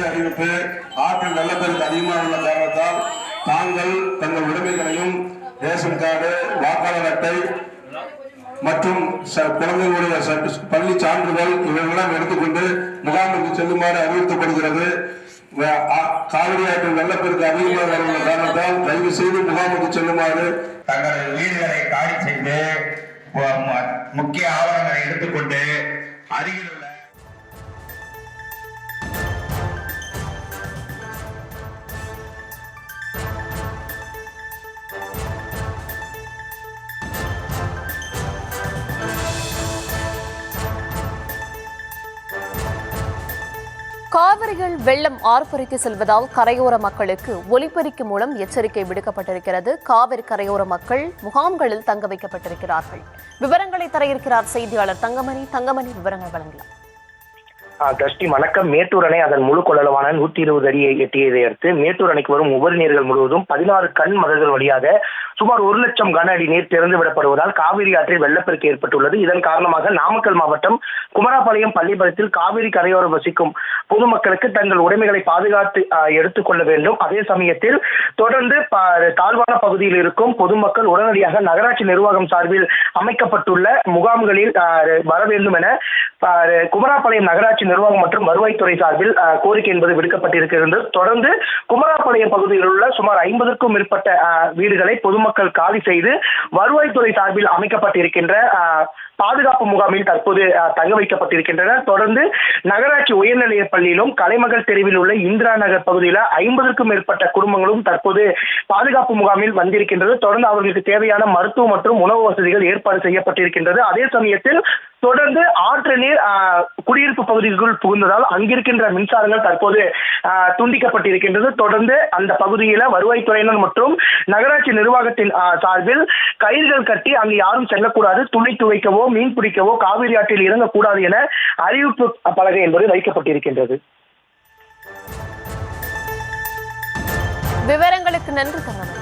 அறிவிப்பு. ஆற்றில் வெள்ளப்பெருக்கு அதிகமாக உள்ள காரணத்தால் தாங்கள் தங்கள் உடைமைகளையும் ரேஷன் கார்டு, வாக்காளர் அட்டை மற்றும் குழந்தைகளுடைய பள்ளி சான்றிதழ் இவைகளெல்லாம் எடுத்துக்கொண்டு முகாமுக்கு செல்லுமாறு அறிவுறுத்தப்படுகிறது. காவிரி ஆற்றில் வெள்ளப்பெருக்கு அதிகமாக உள்ள காரணத்தால் தயவு செய்து முகாமுக்கு செல்லுமாறு தங்களது வீடுகளை காலி செய்து முக்கிய ஆவணங்களை எடுத்துக்கொண்டு அருகில் உள்ள காவிரியில் வெள்ளம் ஆர்ப்பரித்து செல்வதால் கரையோர மக்களுக்கு ஒலிபெருக்கி மூலம் எச்சரிக்கை விடுக்கப்பட்டிருக்கிறது. காவிரி கரையோர மக்கள் முகாம்களில் தங்க வைக்கப்பட்டிருக்கிறார்கள். விவரங்களை தர இருக்கிறார் செய்தியாளர் தங்கமணி. விவரங்கள் வழங்கலாம். தஷ்டி வணக்கம். மேட்டூர் அணை அதன் முழு கொள்ளளவான 120 அடியை எட்டியதை அடுத்து மேட்டூர் அணைக்கு வரும் உபரி நீர்கள் முழுவதும் 16 கண் மதகுகள் வழியாக சுமார் 1 லட்சம் கன அடி நீர் திறந்து விடப்படுவதால் காவிரி ஆற்றில் வெள்ளப்பெருக்கு ஏற்பட்டுள்ளது. இதன் காரணமாக நாமக்கல் மாவட்டம் குமராபாளையம் பள்ளிப்பாளையத்தில் காவிரி கரையோரம் வசிக்கும் பொதுமக்களுக்கு தங்கள் உடைமைகளை பாதுகாத்து எடுத்துக்கொள்ள வேண்டும். அதே சமயத்தில் தொடர்ந்து தாழ்வான பகுதியில் இருக்கும் பொதுமக்கள் உடனடியாக நகராட்சி நிர்வாகம் சார்பில் அமைக்கப்பட்டுள்ள முகாம்களில் வர வேண்டும் என குமராபாளையம் நகராட்சி நிர்வாகம் மற்றும் வருவாய்த்துறை சார்பில் கோரிக்கை என்பது விடுக்கப்பட்டிருக்கிறது. தொடர்ந்து குமராபாளையம் பகுதியில் உள்ள சுமார் 50க்கும் மேற்பட்ட வீடுகளை பொதுமக்கள் காலி செய்து வருவாய்த்துறை சார்பில் அமைக்கப்பட்டிருக்கின்ற பாதுகாப்பு முகாமில் தற்போது தங்க வைக்கப்பட்டிருக்கின்றனர். தொடர்ந்து நகராட்சி உயர்நிலைய பள்ளியிலும் கலைமகள் தெருவில் உள்ள இந்திரா நகர் பகுதியில் 50க்கும் மேற்பட்ட குடும்பங்களும் தற்போது பாதுகாப்பு முகாமில் வந்திருக்கின்றது. தொடர்ந்து அவர்களுக்கு தேவையான மருத்துவ மற்றும் உணவு வசதிகள் ஏற்பாடு செய்யப்பட்டிருக்கின்றது. அதே சமயத்தில் தொடர்ந்து ஆற்று நீர் குடியிருப்பு பகுதிக்குள் புகுந்ததால் அங்கிருக்கின்ற மின்சாரங்கள் தற்போது துண்டிக்கப்பட்டிருக்கின்றது. தொடர்ந்து அந்த பகுதியில வருவாய்த்துறையினர் மற்றும் நகராட்சி நிர்வாகத்தின் சார்பில் கயிறுகள் கட்டி அங்கு யாரும் செல்லக்கூடாது, துணி துவைக்கவோ மீன் பிடிக்கவோ காவிரி ஆற்றில் இறங்கக்கூடாது என அறிவிப்பு பலகை என்பது வைக்கப்பட்டிருக்கின்றது. விவரங்களுக்கு நன்றி தங்கமணி.